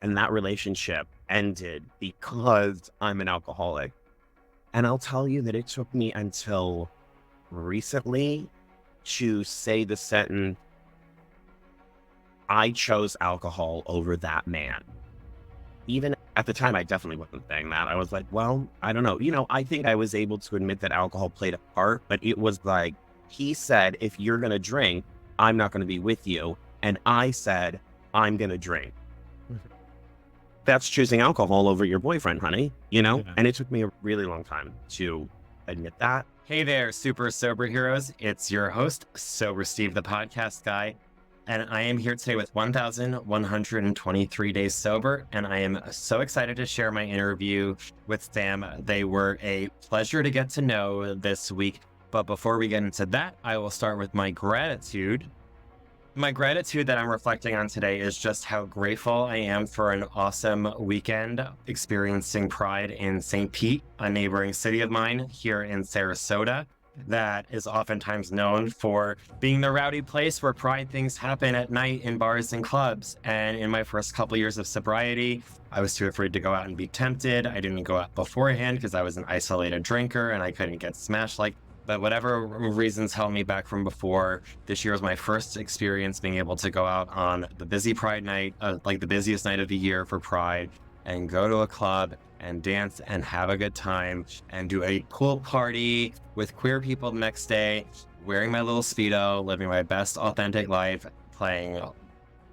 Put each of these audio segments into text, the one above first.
And that relationship ended because I'm an alcoholic. And I'll tell you that it took me until recently to say the sentence, I chose alcohol over that man. Even at the time, I definitely wasn't saying that. I was like, well, I don't know. I think I was able to admit that alcohol played a part, but it was like, he said, if you're going to drink, I'm not going to be with you. And I said, I'm going to drink. That's choosing alcohol over your boyfriend, honey, Yeah. And it took me a really long time to admit that. Hey there, super sober heroes. It's your host, Sober Steve, the podcast guy. And I am here today with 1,123 days sober. And I am so excited to share my interview with Sam. They were a pleasure to get to know this week. But before we get into that, I will start with my gratitude. My gratitude that I'm reflecting on today is just how grateful I am for an awesome weekend experiencing Pride in St. Pete, a neighboring city of mine here in Sarasota, that is oftentimes known for being the rowdy place where Pride things happen at night in bars and clubs. And in my first couple years of sobriety, I was too afraid to go out and be tempted. I didn't go out beforehand because I was an isolated drinker and I couldn't get smashed but whatever reasons held me back from before, this year was my first experience being able to go out on the busy Pride night, like the busiest night of the year for Pride, and go to a club and dance and have a good time and do a pool party with queer people the next day, wearing my little Speedo, living my best authentic life, playing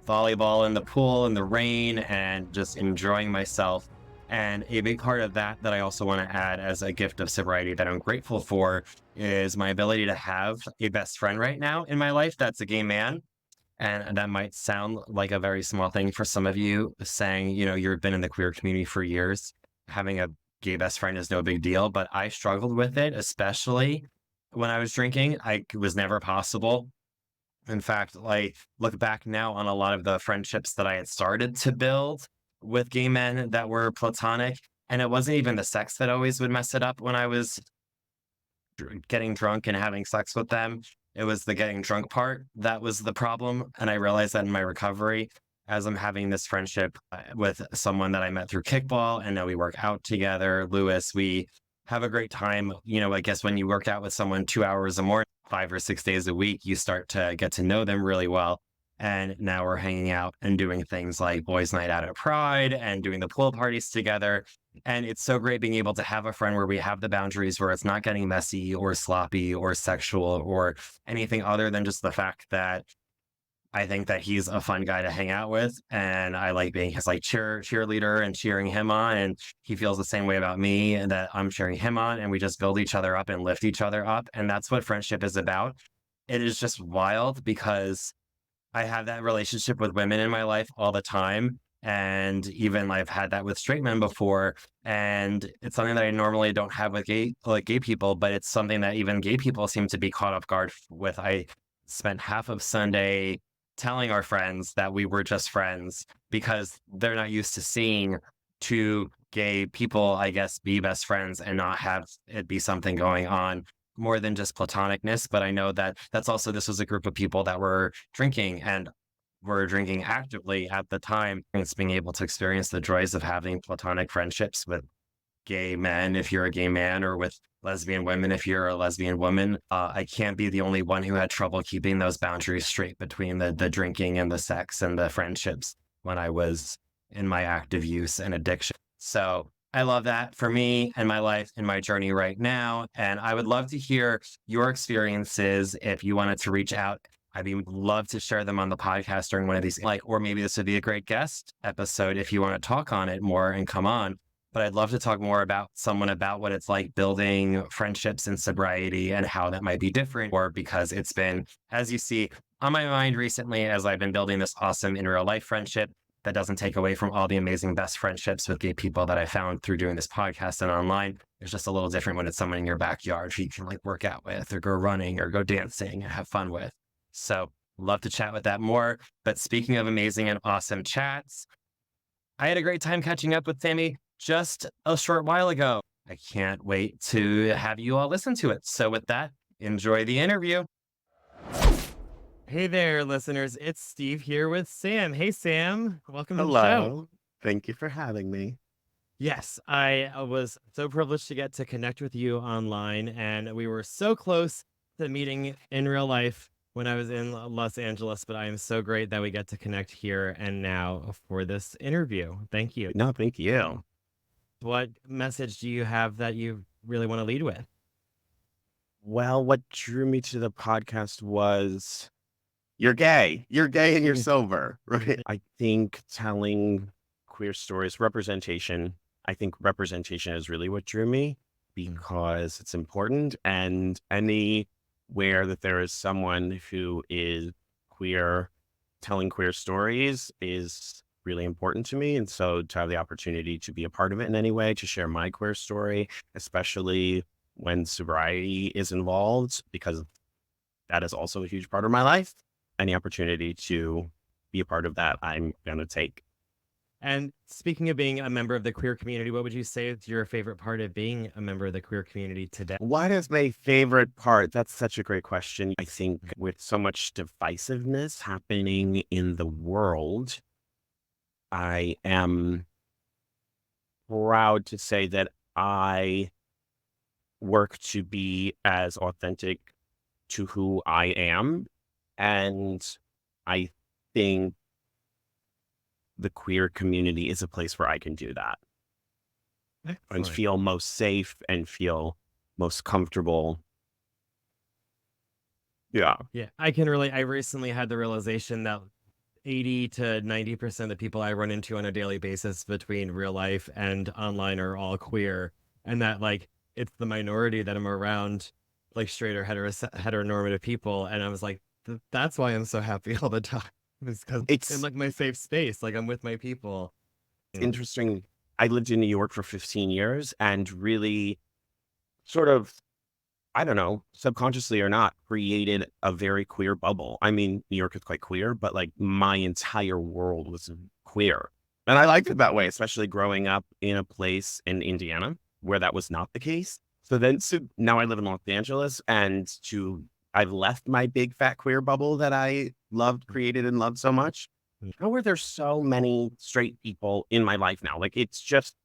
volleyball in the pool in the rain and just enjoying myself. And a big part of that I also want to add as a gift of sobriety that I'm grateful for is my ability to have a best friend right now in my life that's a gay man. And that might sound like a very small thing for some of you, saying, you've been in the queer community for years. Having a gay best friend is no big deal, but I struggled with it, especially when I was drinking. It was never possible. In fact, look back now on a lot of the friendships that I had started to build with gay men that were platonic. And it wasn't even the sex that always would mess it up when I was getting drunk and having sex with them. It was the getting drunk part that was the problem. And I realized that in my recovery, as I'm having this friendship with someone that I met through kickball, and now we work out together, Lewis, we have a great time. I guess when you work out with someone 2 hours a morning, 5 or 6 days a week, you start to get to know them really well. And now we're hanging out and doing things like boys' night out at Pride and doing the pool parties together. And it's so great being able to have a friend where we have the boundaries, where it's not getting messy or sloppy or sexual or anything other than just the fact that I think that he's a fun guy to hang out with. And I like being his cheerleader and cheering him on. And he feels the same way about me and that I'm cheering him on. And we just build each other up and lift each other up. And that's what friendship is about. It is just wild because I have that relationship with women in my life all the time. And even I've had that with straight men before. And it's something that I normally don't have with gay people, but it's something that even gay people seem to be caught off guard with. I spent half of Sunday telling our friends that we were just friends because they're not used to seeing two gay people, I guess, be best friends and not have it be something going on more than just platonicness. But I know that this was a group of people that were drinking and were drinking actively at the time. It's being able to experience the joys of having platonic friendships with gay men if you're a gay man, or with lesbian women if you're a lesbian woman. I can't be the only one who had trouble keeping those boundaries straight between the drinking and the sex and the friendships when I was in my active use and addiction. So I love that for me and my life and my journey right now. And I would love to hear your experiences. If you wanted to reach out, I'd love to share them on the podcast during one of these, or maybe this would be a great guest episode if you want to talk on it more and come on. But I'd love to talk more about what it's like building friendships in sobriety and how that might be different, or because it's been, as you see, on my mind recently as I've been building this awesome in real life friendship that doesn't take away from all the amazing best friendships with gay people that I found through doing this podcast and online. It's just a little different when it's someone in your backyard who you can work out with or go running or go dancing and have fun with. So love to chat with that more. But speaking of amazing and awesome chats, I had a great time catching up with Sammy just a short while ago. I can't wait to have you all listen to it. So with that, enjoy the interview. Hey there, listeners. It's Steve here with Sam. Hey, Sam. Welcome to the show. Hello. Thank you for having me. Yes, I was so privileged to get to connect with you online, and we were so close to meeting in real life when I was in Los Angeles. But I am so great that we get to connect here and now for this interview. Thank you. No, thank you. What message do you have that you really want to lead with? Well, what drew me to the podcast was you're gay. You're gay and you're sober, right? I think telling queer stories, representation, I think representation is really what drew me because it's important. And anywhere that there is someone who is queer, telling queer stories is really important to me. And so to have the opportunity to be a part of it in any way, to share my queer story, especially when sobriety is involved, because that is also a huge part of my life. Any opportunity to be a part of that, I'm going to take. And speaking of being a member of the queer community, what would you say is your favorite part of being a member of the queer community today? What is my favorite part? That's such a great question. I think with so much divisiveness happening in the world, I am proud to say that I work to be as authentic to who I am. And I think the queer community is a place where I can do that and Excellent. feel most safe and feel most comfortable. Yeah. Yeah, I can relate. I recently had the realization that 80 to 90% of the people I run into on a daily basis between real life and online are all queer. And that, like, it's the minority that I'm around, like, straight or heteronormative people. And I was like, that's why I'm so happy all the time. Is because in, It's like, my safe space, like, I'm with my people. Mm. interesting. I lived in New York for 15 years and really sort of, I don't know, subconsciously or not, created a very queer bubble. I mean, New York is quite queer, but like my entire world was queer. And I liked it that way, especially growing up in a place in Indiana where that was not the case. So now I live in Los Angeles I've left my big fat queer bubble that I loved, created and loved so much. Mm. How are there so many straight people in my life now? Like it's just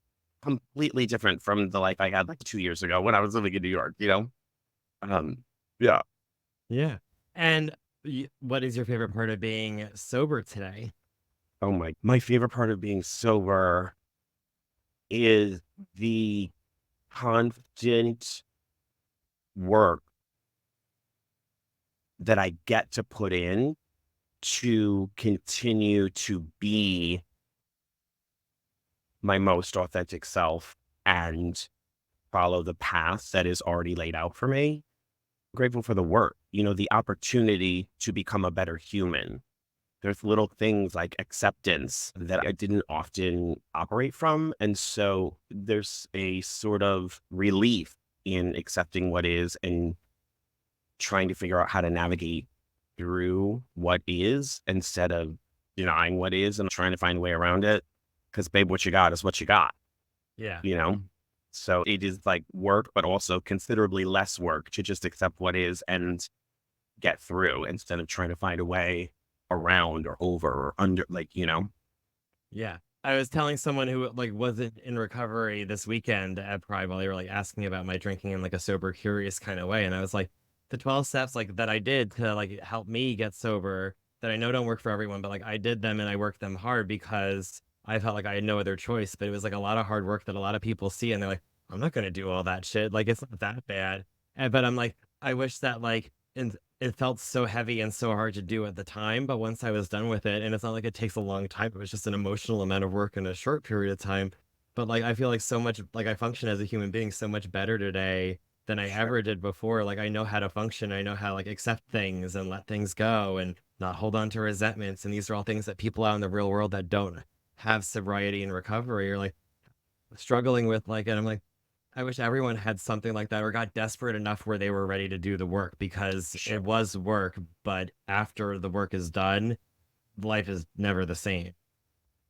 completely different from the life I had like 2 years ago when I was living in New York, you know? Um, yeah. Yeah. And what is your favorite part of being sober today? Oh my favorite part of being sober is the constant work that I get to put in to continue to be my most authentic self and follow the path that is already laid out for me. Grateful for the work, the opportunity to become a better human. There's little things like acceptance that I didn't often operate from. And so there's a sort of relief in accepting what is and trying to figure out how to navigate through what is instead of denying what is and trying to find a way around it. Because, babe, what you got is what you got, Yeah. you know? So it is like work, but also considerably less work to just accept what is and get through instead of trying to find a way around or over or under, Yeah. I was telling someone who like wasn't in recovery this weekend at Pride while they were like asking about my drinking in like a sober, curious kind of way. And I was like, the 12 steps like that I did to like help me get sober that I know don't work for everyone, but like I did them and I worked them hard because I felt like I had no other choice. But it was like a lot of hard work that a lot of people see and they're like, I'm not gonna do all that shit. Like it's not that bad. But I'm like, I wish that like in it felt so heavy and so hard to do at the time, but once I was done with it, and it's not like it takes a long time, it was just an emotional amount of work in a short period of time. But like I feel like so much like I function as a human being so much better today than I Sure. ever did before. Like I know how to function, I know how to like accept things and let things go and not hold on to resentments. And these are all things that people out in the real world that don't have sobriety and recovery are like struggling with like and I'm like I wish everyone had something like that or got desperate enough where they were ready to do the work because Sure. it was work, but after the work is done, life is never the same.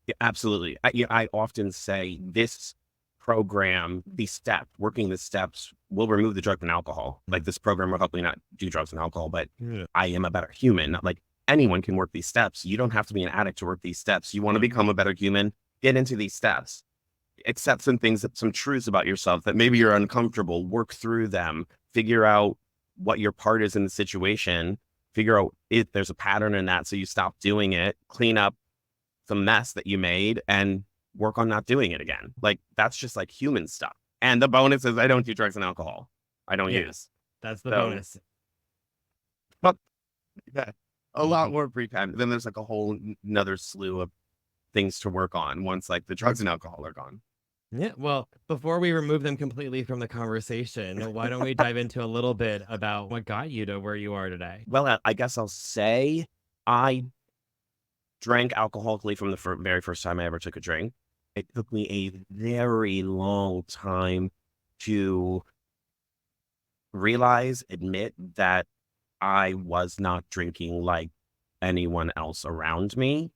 Yeah, absolutely. I often say this program, these steps, working the steps will remove the drugs and alcohol. Like this program will help me not do drugs and alcohol, but Yeah. I am a better human. Like anyone can work these steps. You don't have to be an addict to work these steps. You want to become a better human, get into these steps, accept some things, some truths about yourself that maybe you're uncomfortable, work through them, figure out what your part is in the situation, figure out if there's a pattern in that so you stop doing it, clean up the mess that you made, and work on not doing it again. Like, that's just like human stuff. And the bonus is I don't do drugs and alcohol. I don't Yeah, use. that's the So, bonus. but yeah, a lot more free time. Then there's like a whole another slew of things to work on once like the drugs and alcohol are gone. Yeah, well, before we remove them completely from the conversation, why don't we dive into a little bit about what got you to where you are today? Well, I guess I'll say I drank alcoholically from the very first time I ever took a drink. It took me a very long time to realize, admit that I was not drinking like anyone else around me.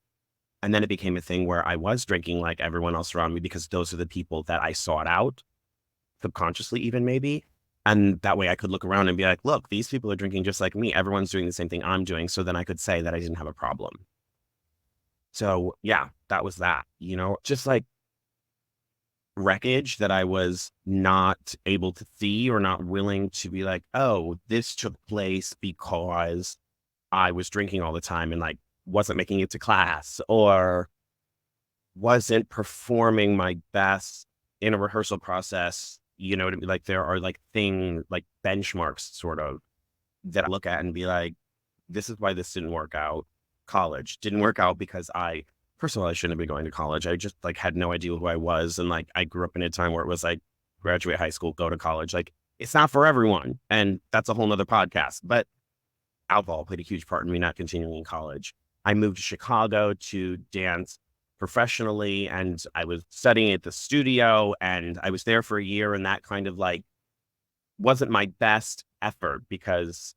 And then it became a thing where I was drinking like everyone else around me because those are the people that I sought out, subconsciously, even maybe. And that way I could look around and be like, look, these people are drinking just like me. Everyone's doing the same thing I'm doing. So then I could say that I didn't have a problem. So yeah, that was that, just like wreckage that I was not able to see or not willing to be like, oh, this took place because I was drinking all the time and like wasn't making it to class or wasn't performing my best in a rehearsal process. You know what I mean? Like there are like like benchmarks sort of that I look at and be like, this is why this didn't work out. College didn't work out because first of all, I shouldn't have been going to college. I just like had no idea who I was. And like, I grew up in a time where it was like, graduate high school, go to college. Like it's not for everyone. And that's a whole nother podcast, but alcohol played a huge part in me not continuing in college. I moved to Chicago to dance professionally and I was studying at the studio and I was there for a year and that kind of like wasn't my best effort because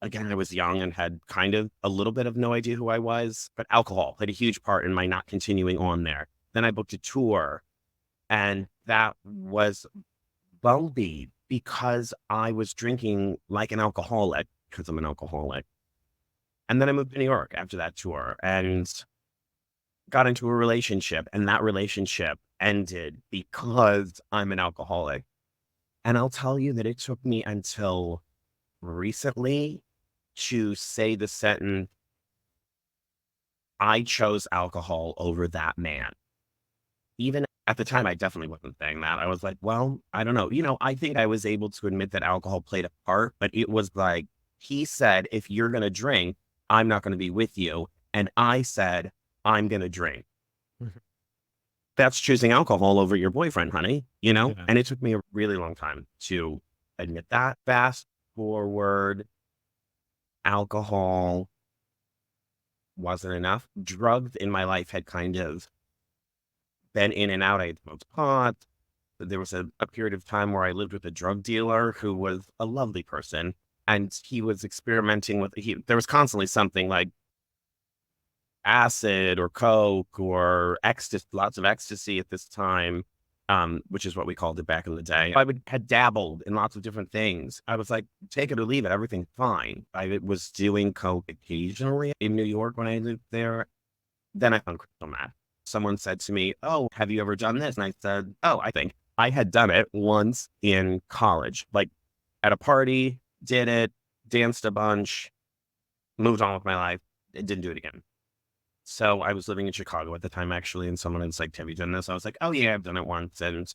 again, I was young and had kind of a little bit of no idea who I was, but alcohol played a huge part in my not continuing on there. Then I booked a tour and that was bumpy because I was drinking like an alcoholic because I'm an alcoholic. And then I moved to New York after that tour and got into a relationship and that relationship ended because I'm an alcoholic. And I'll tell you that it took me until recently to say the sentence, I chose alcohol over that man. Even at the time, I definitely wasn't saying that. I was like, well, I don't know. I think I was able to admit that alcohol played a part, but it was like, he said, if you're going to drink, I'm not going to be with you. And I said, I'm going to drink. That's choosing alcohol over your boyfriend, honey, Yeah. And it took me a really long time to admit that. Fast forward, alcohol wasn't enough. Drugs in my life had kind of been in and out. I had smoked pot. There was a period of time where I lived with a drug dealer who was a lovely person. And he was experimenting there was constantly something like acid or coke or ecstasy, lots of ecstasy at this time, which is what we called it back in the day. Had dabbled in lots of different things. I was like, take it or leave it, everything's fine. I was doing coke occasionally in New York when I lived there. Then I found crystal meth. Someone said to me, oh, have you ever done this? And I said, oh, I think I had done it once in college, like at a party, did it, danced a bunch, moved on with my life, didn't do it again. So I was living in Chicago at the time, actually, and someone was like, have you done this? I was like, oh, yeah, I've done it once. And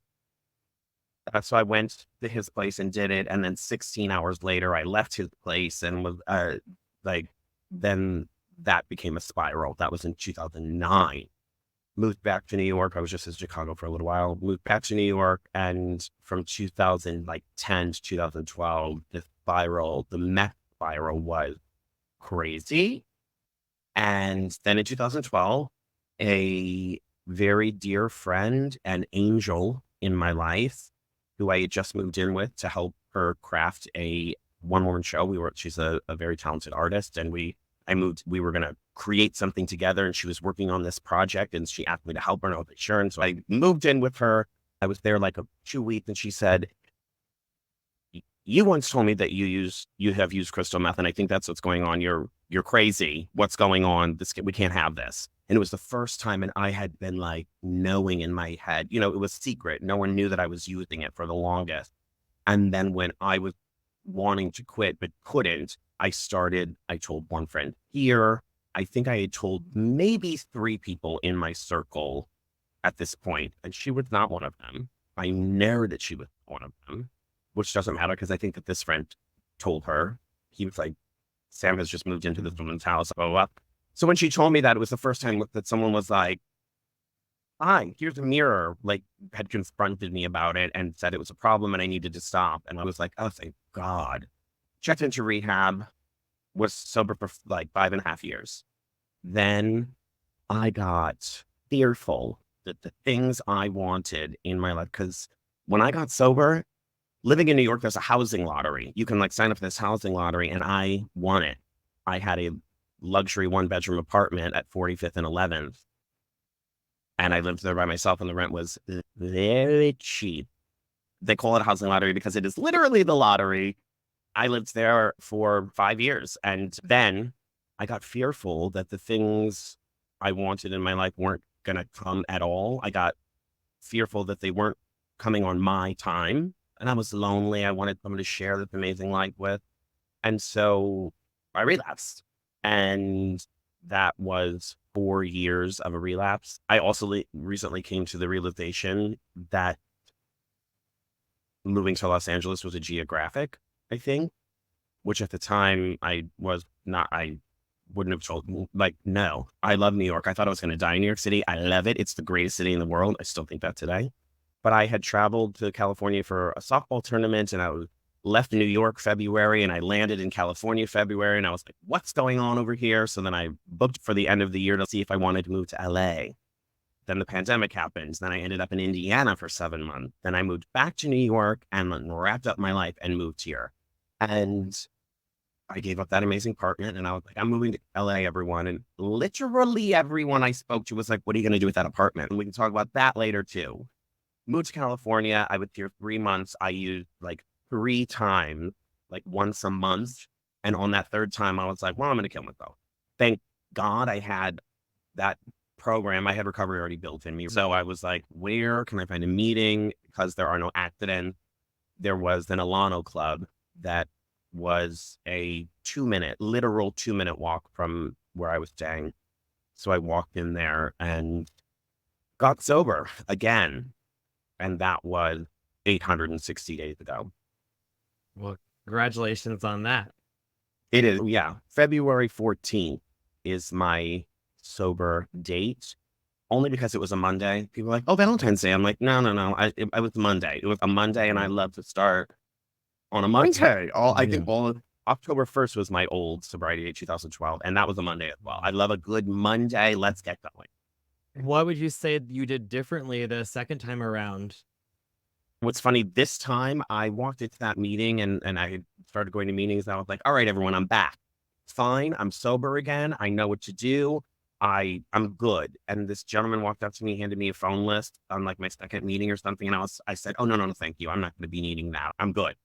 so I went to his place and did it. And then 16 hours later, I left his place and was like, then that became a spiral. That was in 2009. Moved back to New York. I was just in Chicago for a little while. Moved back to New York. And from 2010 to 2012, the meth spiral was crazy. And then in 2012, a very dear friend and angel in my life, who I had just moved in with to help her craft a one-woman show. She's a very talented artist, and we were going to create something together, and she was working on this project, and she asked me to help her, and I was like, sure. And so I moved in with her. I was there like 2 weeks, and she said, you once told me that you have used crystal meth, and I think that's what's going on. You're crazy. What's going on? We can't have this. And it was the first time, and I had been like knowing in my head, you know, it was secret. No one knew that I was using it for the longest. And then when I was wanting to quit but couldn't, I told one friend here. I think I had told maybe 3 people in my circle at this point, and she was not one of them. I know that she was one of them, which doesn't matter because I think that this friend told her. He was like, Sam has just moved into this woman's house, blah, blah, blah. So when she told me that, it was the first time that someone was like, hi, here's a mirror, like had confronted me about it and said it was a problem and I needed to stop. And I was like, oh, thank God. Checked into rehab, was sober for like 5.5 years. Then I got fearful that the things I wanted in my life, because when I got sober, living in New York, there's a housing lottery. You can like sign up for this housing lottery, and I won it. I had a luxury 1-bedroom apartment at 45th and 11th. And I lived there by myself, and the rent was very cheap. They call it a housing lottery because it is literally the lottery. I lived there for 5 years. And then I got fearful that the things I wanted in my life weren't going to come at all. I got fearful that they weren't coming on my time. And I was lonely. I wanted someone to share this amazing life with. And so I relapsed. And that was 4 years of a relapse. I also recently came to the realization that moving to Los Angeles was a geographic, I think, which at the time I wouldn't have told, like, no, I love New York. I thought I was going to die in New York City. I love it. It's the greatest city in the world. I still think that today. But I had traveled to California for a softball tournament, and I left New York February, and I landed in California February, and I was like, what's going on over here? So then I booked for the end of the year to see if I wanted to move to LA. Then the pandemic happened. Then I ended up in Indiana for 7 months. Then I moved back to New York and then wrapped up my life and moved here. And I gave up that amazing apartment, and I was like, I'm moving to LA, everyone. And literally everyone I spoke to was like, what are you going to do with that apartment? And we can talk about that later too. Moved to California. I was here 3 months. I used like 3 times, like once a month. And on that 3rd time, I was like, well, I'm going to kill myself. Thank God I had that program. I had recovery already built in me. So I was like, where can I find a meeting? Because there are no accidents. There was an Alano Club that was a literal 2-minute walk from where I was staying. So I walked in there and got sober again. And that was 860 days ago. Well, congratulations on that. It is, yeah. February 14th is my sober date, only because it was a Monday. People are like, oh, Valentine's Day. I'm like, no. I was Monday. It was a Monday, and I love to start on a Monday. I think October 1st was my old sobriety date, 2012, and that was a Monday as well. I love a good Monday. Let's get going. What would you say you did differently the second time around? What's funny, this time I walked into that meeting and I started going to meetings. And I was like, all right, everyone, I'm back. Fine. I'm sober again. I know what to do. I'm good. And this gentleman walked up to me, handed me a phone list on like my second meeting or something. And I said, oh, no, thank you. I'm not going to be needing that. I'm good.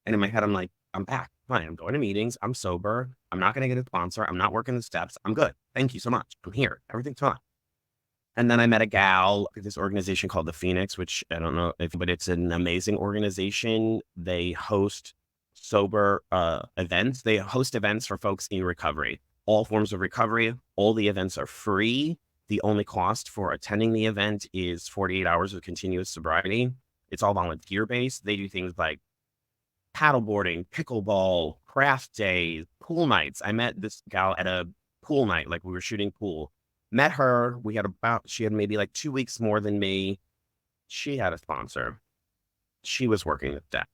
And in my head, I'm like, I'm back. Fine. I'm going to meetings. I'm sober. I'm not going to get a sponsor. I'm not working the steps. I'm good. Thank you so much. I'm here. Everything's fine. And then I met a gal at this organization called the Phoenix, which I don't know but it's an amazing organization. They host sober events. They host events for folks in recovery, all forms of recovery. All the events are free. The only cost for attending the event is 48 hours of continuous sobriety. It's all volunteer based. They do things like paddleboarding, pickleball, craft days, pool nights. I met this gal at a pool night, like we were shooting pool. Met her. She had maybe like 2 weeks more than me. She had a sponsor. She was working the step.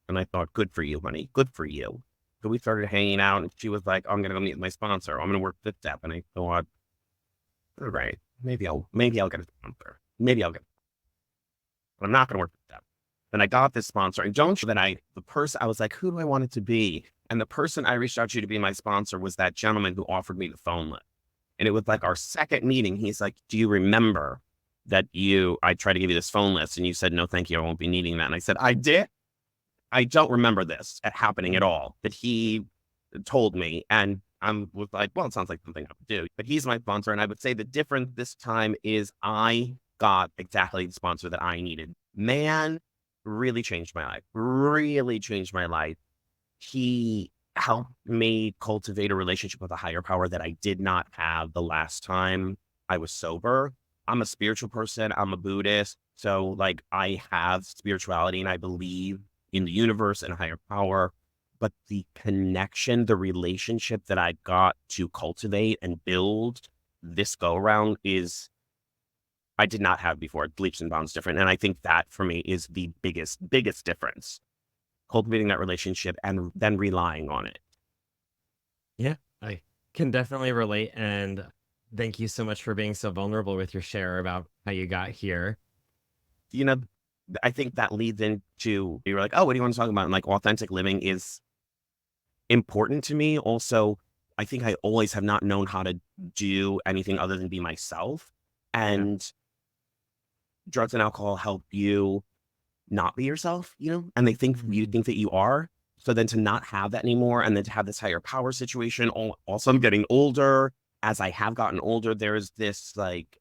And I thought, good for you, honey. Good for you. So we started hanging out, and she was like, I'm going to go meet my sponsor. I'm going to work this step. And I thought, all right, maybe I'll get a sponsor. But I'm not going to work this step. Then I got this sponsor, and I was like, who do I want it to be? And the person I reached out to be my sponsor was that gentleman who offered me the phone list. And it was like our second meeting. He's like, do you remember that I tried to give you this phone list and you said, no, thank you, I won't be needing that. And I said, I did. I don't remember this happening at all, that he told me. And was like, well, it sounds like something I would do. But he's my sponsor, and I would say the difference this time is I got exactly the sponsor that I needed. Man, really changed my life. Really changed my life. He helped me cultivate a relationship with a higher power that I did not have the last time I was sober. I'm a spiritual person. I'm a Buddhist. So, like, I have spirituality and I believe in the universe and a higher power. But the connection, the relationship that I got to cultivate and build this go around is I did not have before. Leaps and bounds different. And I think that for me is the biggest difference. Cultivating that relationship and then relying on it. Yeah, I can definitely relate. And thank you so much for being so vulnerable with your share about how you got here. You know, I think that leads into you're like, oh, what do you want to talk about? And like authentic living is important to me. Also, I think I always have not known how to do anything other than be myself. Yeah. And drugs and alcohol help you not be yourself, and they think you Mhm. think that you are. So then to not have that anymore and then to have this higher power situation. Also, I'm getting older. As I have gotten older, there's this like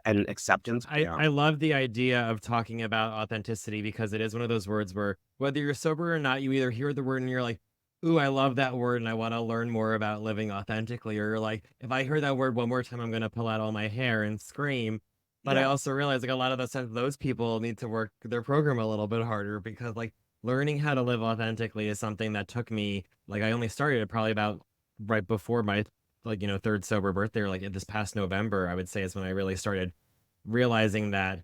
and acceptance. Yeah. I love the idea of talking about authenticity because it is one of those words where whether you're sober or not, you either hear the word and you're like, ooh, I love that word and I want to learn more about living authentically. Or you're like, if I hear that word one more time, I'm going to pull out all my hair and scream. But I Yeah. also realize like a lot of those people need to work their program a little bit harder because like learning how to live authentically is something that took me, like I only started it probably about right before my third sober birthday or like this past November, I would say is when I really started realizing that,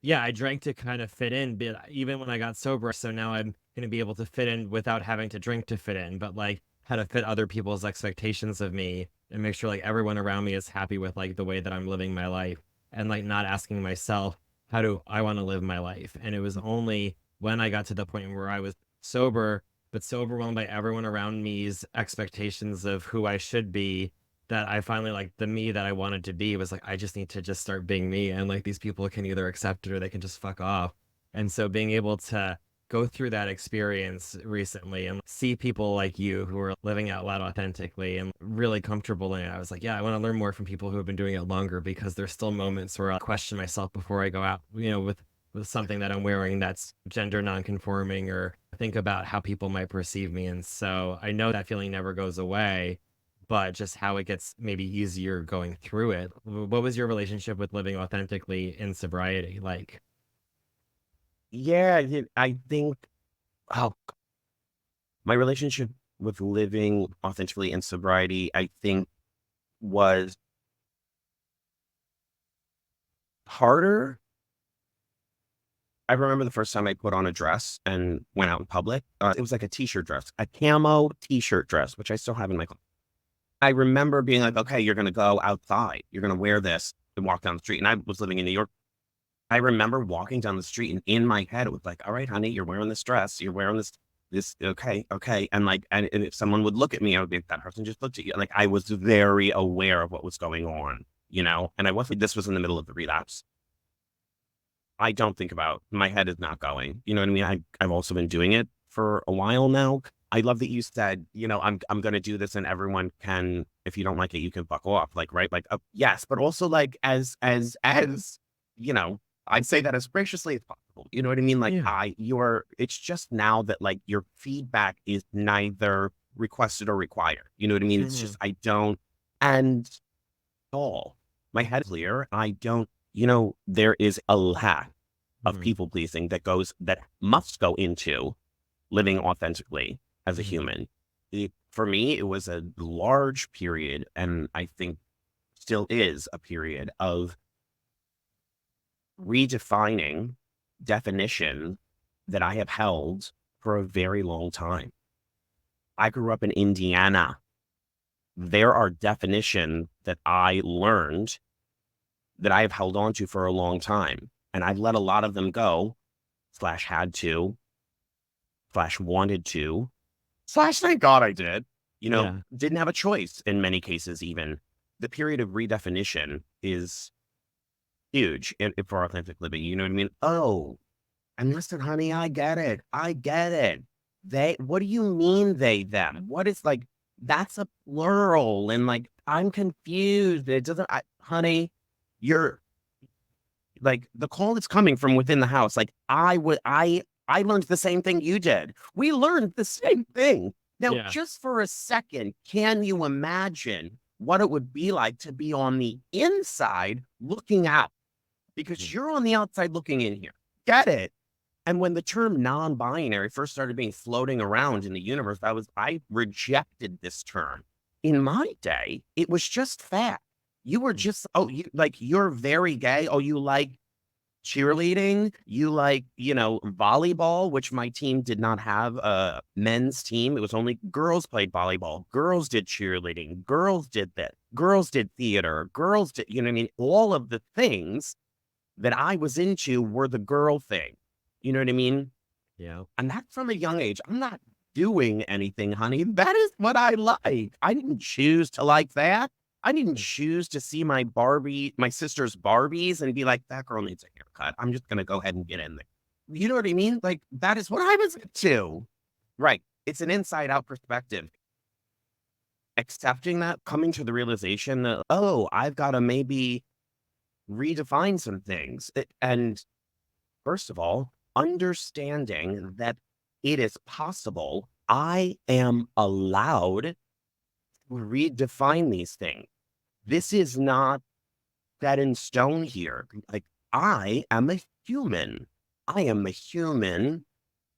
yeah, I drank to kind of fit in, but even when I got sober, so now I'm going to be able to fit in without having to drink to fit in, but like how to fit other people's expectations of me and make sure like everyone around me is happy with like the way that I'm living my life and like not asking myself, how do I want to live my life? And it was only when I got to the point where I was sober, but so overwhelmed by everyone around me's expectations of who I should be that I finally like the me that I wanted to be was like, I just need to just start being me. And like these people can either accept it or they can just fuck off. And so being able to go through that experience recently and see people like you who are living out loud authentically and really comfortable in it, I was like, yeah, I want to learn more from people who have been doing it longer because there's still moments where I'll question myself before I go out, with something that I'm wearing that's gender nonconforming or think about how people might perceive me. And so I know that feeling never goes away, but just how it gets maybe easier going through it. What was your relationship with living authentically in sobriety like? Yeah. I think, oh, my relationship with living authentically in sobriety, I think was harder. I remember the first time I put on a dress and went out in public. It was like a t-shirt dress, a camo t-shirt dress, which I still have in my closet. I remember being like, okay, you're going to go outside. You're going to wear this and walk down the street. And I was living in New York. I remember walking down the street and in my head, it was like, all right, honey, you're wearing this dress. You're wearing this. Okay. Okay. And like, and if someone would look at me, I would be like, that person just looked at you. Like I was very aware of what was going on, and I wasn't, this was in the middle of the relapse. I don't think about my head is not going. You know what I mean? I've also been doing it for a while now. I love that you said, I'm gonna do this and everyone can, if you don't like it, you can fuck off. Like, right? Like, yes, but also like as you know, I'd say that as graciously as possible. You know what I mean? Like Yeah. it's just now that like your feedback is neither requested or required. You know what I mean? It's Hmm. just I don't and all my head is clear. I don't, there is a lack of Hmm. people pleasing that must go into living authentically as a Hmm. human. For me, it was a large period, and I think still is a period of redefining definition that I have held for a very long time. I grew up in Indiana. There are definitions that I learned that I have held on to for a long time. And I've let a lot of them go, slash had to, slash wanted to, slash thank God I did. Yeah. Didn't have a choice in many cases, even. The period of redefinition is huge for authentic living. You know what I mean? Oh, and listen, honey, I get it. I get it. What do you mean they, them? What is like, that's a plural. And like, I'm confused. It doesn't, honey, you're like the call is coming from within the house. Like I learned the same thing you did. We learned the same thing. Now, Yeah. just for a second, can you imagine what it would be like to be on the inside looking out? Because you're on the outside looking in here. Get it? And when the term non-binary first started being floating around in the universe, I rejected this term. In my day, it was just fat. You were just, oh, you like you're very gay. Oh, you like cheerleading, you like, volleyball, which my team did not have a men's team. It was only girls played volleyball. Girls did cheerleading. Girls did that. Girls did theater. Girls did, you know what I mean? All of the things that I was into were the girl thing. You know what I mean? Yeah. And that's from a young age. I'm not doing anything, honey. That is what I like. I didn't choose to like that. I didn't choose to see my sister's Barbies and be like, that girl needs a haircut. I'm just going to go ahead and get in there. You know what I mean? Like, that is what I was into. Right. It's an inside out perspective. Accepting that, coming to the realization that, oh, I've got to maybe redefine some things. And first of all, understanding that it is possible I am allowed to redefine these things. This is not set in stone here. Like, I am a human. I am a human,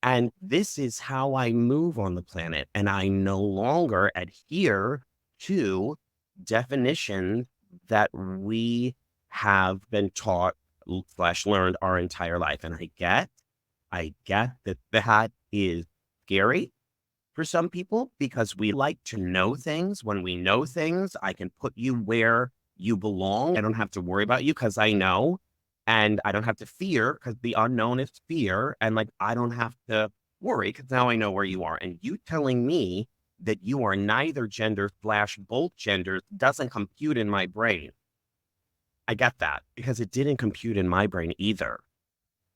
and this is how I move on the planet. And I no longer adhere to definitions that we have been taught / learned our entire life. And I get that that is scary for some people because we like to know things. When we know things, I can put you where you belong. I don't have to worry about you because I know, and I don't have to fear because the unknown is fear. And like, I don't have to worry because now I know where you are. And you telling me that you are neither gender / both genders doesn't compute in my brain. I get that because it didn't compute in my brain either.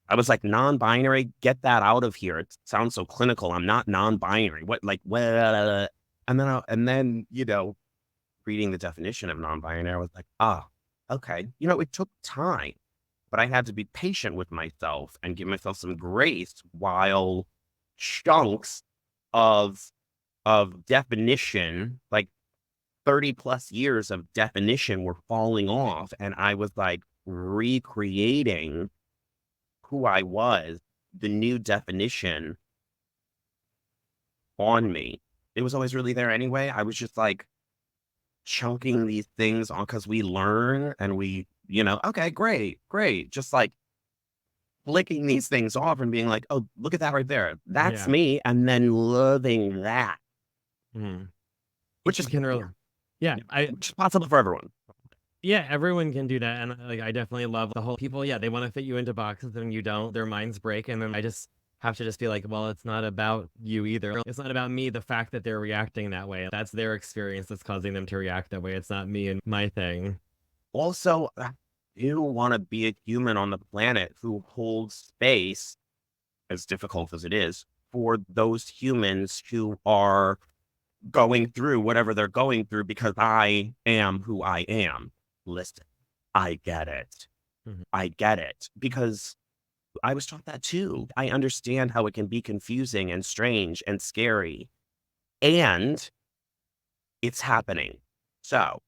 I was like, non-binary, get that out of here. It sounds so clinical. I'm not non-binary. What, like, well, and then, reading the definition of non-binary, I was like, okay. It took time, but I had to be patient with myself and give myself some grace while chunks of definition, like 30 plus years of definition were falling off. And I was like recreating who I was, the new definition on me. It was always really there anyway. I was just like chunking these things on because we learn and we, okay, great, great. Just like flicking these things off and being like, oh, look at that right there. That's Yeah. me. And then loving that, which is Can really, yeah, which is possible for everyone. yeah, everyone can do that. And like, I definitely love the whole people. Yeah, they want to fit you into boxes and you don't, their minds break. And then I just have to just be like, well, it's not about you either. It's not about me. The fact that they're reacting that way, that's their experience that's causing them to react that way. It's not me and my thing. Also, you want to be a human on the planet who holds space, as difficult as it is, for those humans who are going through whatever they're going through because I am who I am. Listen, I get it. Mhm. I get it because I was taught that too. I understand how it can be confusing and strange and scary, and it's happening. So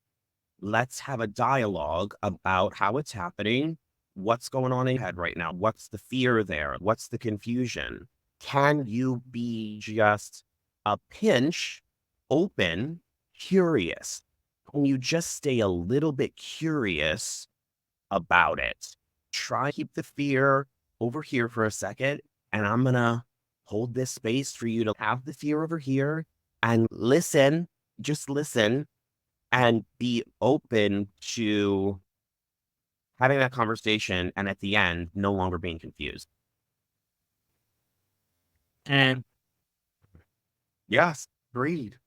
let's have a dialogue about how it's happening. What's going on in your head right now? What's the fear there? What's the confusion? Can you be just a pinch open, curious? Can you just stay a little bit curious about it? Try to keep the fear over here for a second, and I'm going to hold this space for you to have the fear over here and listen, just listen and be open to having that conversation. And at the end, no longer being confused. And Yes, agreed.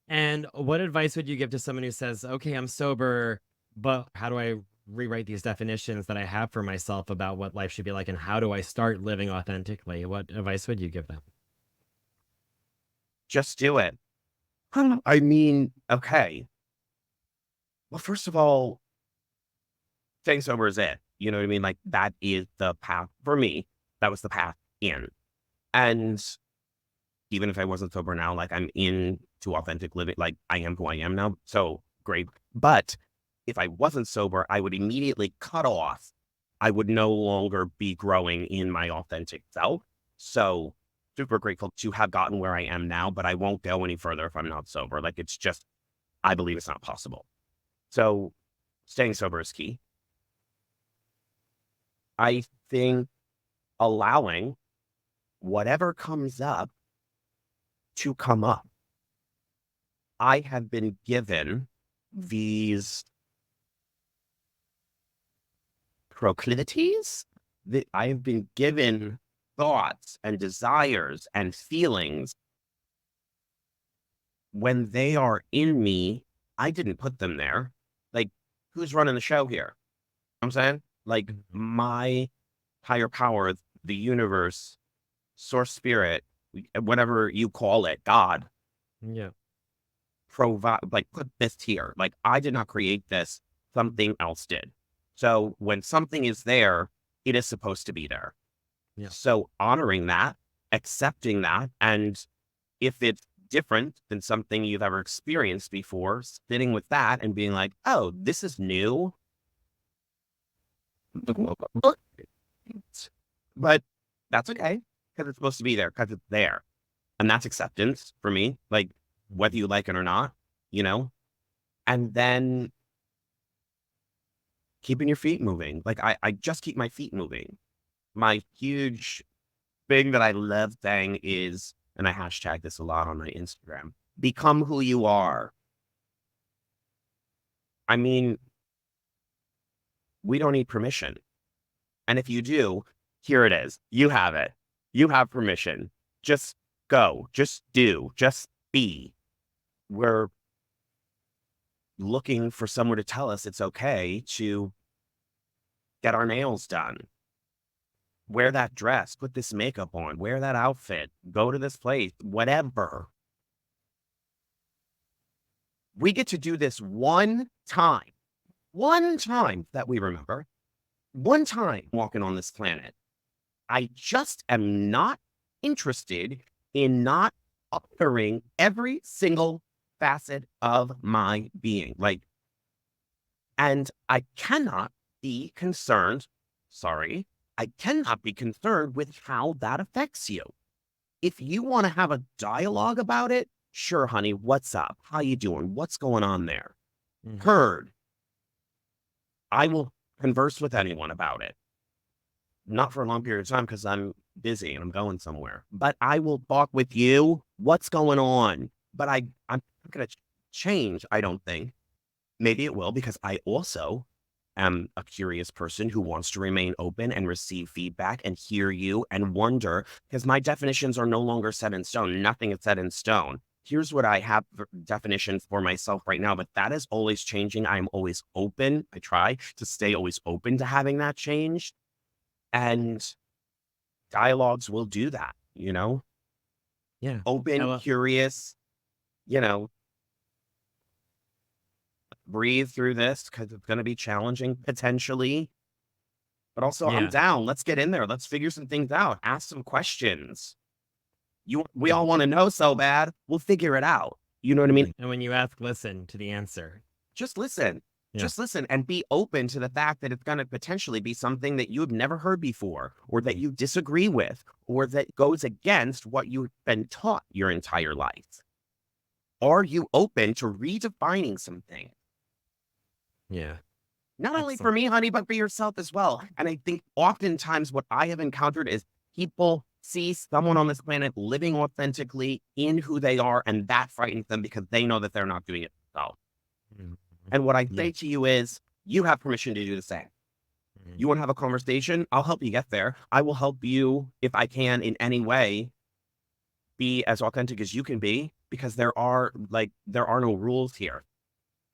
And what advice would you give to someone who says, okay, I'm sober, but how do I rewrite these definitions that I have for myself about what life should be like? And how do I start living authentically? What advice would you give them? Just do it. I mean, okay. Well, first of all, staying sober is it. You know what I mean? Like that is the path for me. That was the path in. And even if I wasn't sober now, like I'm in to authentic living, like I am who I am now. So great. But if I wasn't sober, I would immediately cut off. I would no longer be growing in my authentic self. So super grateful to have gotten where I am now, but I won't go any further if I'm not sober. Like it's just, I believe it's not possible. So staying sober is key. I think allowing whatever comes up to come up. I have been given these proclivities that I have been given thoughts and desires and feelings when they are in me. I didn't put them there. Like, who's running the show here? I'm saying, like, my higher power, the universe, source spirit, whatever you call it, God, Yeah. provide, like, put this here. Like, I did not create this, something else did. So when something is there, it is supposed to be there. Yeah. So honoring that, accepting that, and if it's different than something you've ever experienced before, sitting with that and being like, oh, this is new. But that's okay, because it's supposed to be there, because it's there. And that's acceptance for me, like whether you like it or not, you know? And then keeping your feet moving. Like I just keep my feet moving. My huge thing that I love saying is, and I hashtag this a lot on my Instagram, become who you are. I mean, we don't need permission. And if you do, here it is. You have it. You have permission. Just go. Just do. Just be. We're looking for someone to tell us it's okay to get our nails done, wear that dress, put this makeup on, wear that outfit, go to this place, whatever. We get to do this one time that we remember, one time walking on this planet. I just am not interested in not uttering every single facet of my being. Like, and I cannot be concerned, I cannot be concerned with how that affects you. If you want to have a dialogue about it, sure, honey, what's up? How you doing? What's going on there? Heard. I will converse with anyone about it. Not for a long period of time because I'm busy and I'm going somewhere. But I will talk with you. What's going on? But I'm not going to change, I don't think. Maybe it will, because I also am a curious person who wants to remain open and receive feedback and hear you and wonder, because my definitions are no longer set in stone. Nothing is set in stone. Here's what I have for definitions for myself right now, but that is always changing. I'm always open. I try to stay always open to having that change. And dialogues will do that, you know? Yeah. Open, curious, you know, breathe through this because it's going to be challenging potentially. But also, I'm down. Let's get in there. Let's figure some things out. Ask some questions. We all want to know so bad. We'll figure it out. You know what I mean? And when you ask, listen to the answer. Just listen. Yeah. Just listen and be open to the fact that it's going to potentially be something that you have never heard before, or that you disagree with, or that goes against what you've been taught your entire life. Are you open to redefining something? Yeah. Not only for me, honey, but for yourself as well. And I think oftentimes what I have encountered is people see someone on this planet living authentically in who they are, and that frightens them because they know that they're not doing it themselves. And what I say to you is, you have permission to do the same. You want to have a conversation? I'll help you get there. I will help you, if I can, in any way, be as authentic as you can be, because there are no rules here.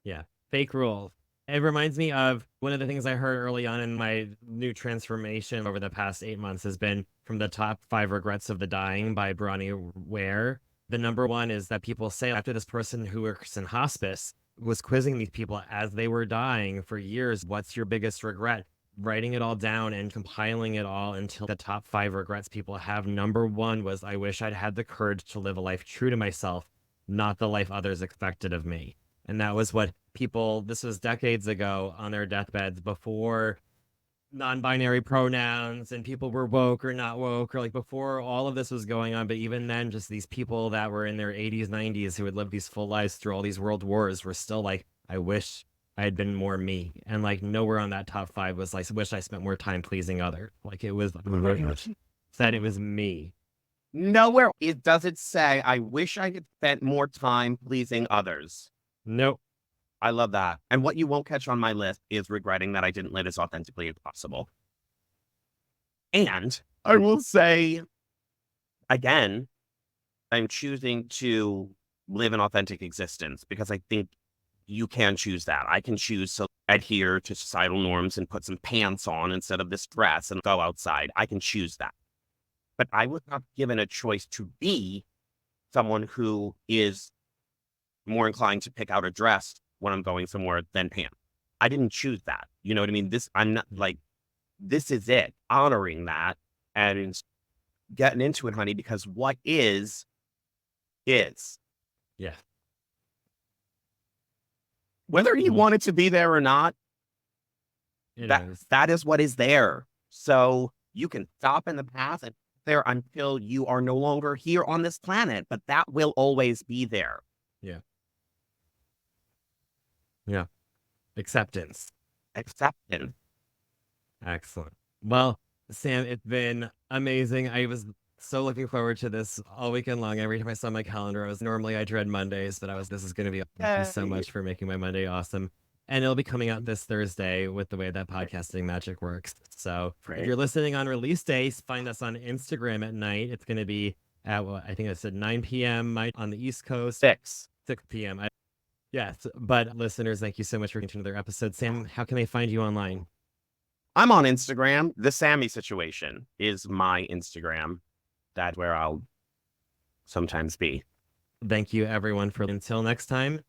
Yeah. Fake rules. It reminds me of one of the things I heard early on in my new transformation over the past 8 months has been from the Top 5 Regrets of the Dying by Bronnie Ware. The number one is that people say after this person who works in hospice was quizzing these people as they were dying for years, what's your biggest regret? Writing it all down and compiling it all until the top 5 regrets people have. Number one was, I wish I'd had the courage to live a life true to myself, not the life others expected of me. And that was what people, this was decades ago on their deathbeds before non-binary pronouns and people were woke or not woke, or like before all of this was going on. But even then, just these people that were in their 80s, 90s who had lived these full lives through all these world wars were still like, I wish I had been more me. And like nowhere on that top 5 was like, wish I spent more time pleasing others. Like it was said it was me. Nowhere it does it say, I wish I had spent more time pleasing others. Nope. I love that. And what you won't catch on my list is regretting that I didn't live as authentically as possible. And I will say, again, I'm choosing to live an authentic existence because I think you can choose that. I can choose to adhere to societal norms and put some pants on instead of this dress and go outside. I can choose that. But I was not given a choice to be someone who is more inclined to pick out a dress when I'm going somewhere than pants. I didn't choose that. You know what I mean? I'm not like, this is it. Honoring that and getting into it, honey, because what is. Yeah. Whether you want it to be there or not, It is. that is what is there. So you can stop in the past and there until you are no longer here on this planet, but that will always be there. Yeah. Yeah. Acceptance. Acceptance. Excellent. Well, Sam, it's been amazing. I was so looking forward to this all weekend long. Every time I saw my calendar, I dread Mondays, but this is going to be, thank you so much for making my Monday awesome. And it'll be coming out this Thursday with the way that podcasting magic works. So if you're listening on release day, find us on Instagram at night. It's going to be at, I think I said 9 p.m. on the East Coast. 6 p.m. Yes. But listeners, thank you so much for listening to another episode. Sam, how can they find you online? I'm on Instagram. The Sammy Situation is my Instagram. That's where I'll sometimes be. Thank you, everyone, until next time.